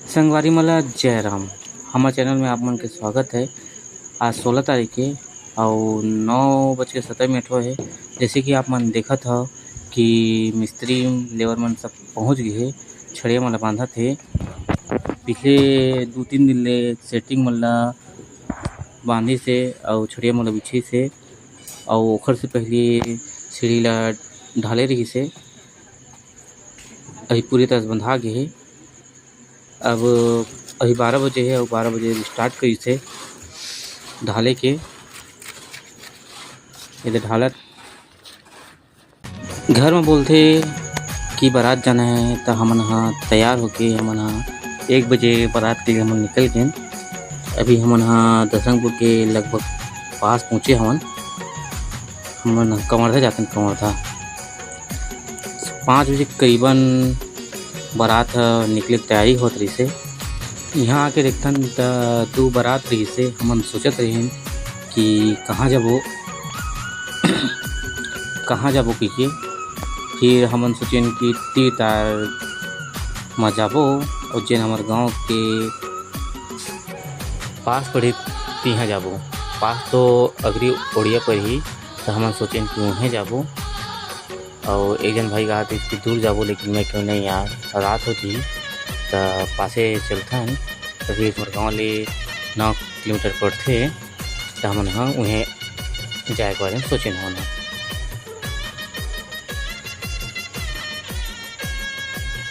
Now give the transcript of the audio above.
संगवारी मला जय राम। हमारे चैनल में आप मन के स्वागत है। आज 16 तारीख है और 9:17 है। जैसे कि आप मन देखत हो कि मिस्त्री लेबर मन सब पहुंच गए है। छड़िया मन बांधा थे पिछले 2-3 दिन ले सेटिंग मन ला बांधी से और छड़िया मन बिछी से और ओखर से पहले सीढ़ी ला ढाले रही से अभी पूरी तरह से बंधा गए है। अब अभी 12 बजे है और 12 बजे स्टार्ट करी से ढाले के इधर ढालत घर में बोलते कि बारात जाना है तो हमन हाँ तैयार होके हमन हाँ 1 बजे बारात के लिए हमन निकल गए। अभी हमन हाँ दसंगपुर के लगभग पास पहुँचे हमन कवर्धा जाते हैं। कवर्धा 5 बजे करीबन बारात निकले तैयारी होत रही से। यहाँ आके देखथन तो बारात रही से हमन सोचत रहे कि कहाँ जाबो कहाँ जाबो कहिए। फिर हमन सोचें कि तीर-तार में जाबो और जेन हमारे गांव के पास पड़े तिहाँ जाबो। पास तो अगरी ओड़िया पर ही तो हमन सोचें कि वहीं जाबो। और एक जन भाई कहा था कि दूर जाबो, लेकिन मैं क्यों नहीं यार रात होती तो पासे चलता तो फिर मोर गाँव ले 9 किलोमीटर पड़ते तो हमन हाँ उन्हें जाए के बारे में सोचे ना।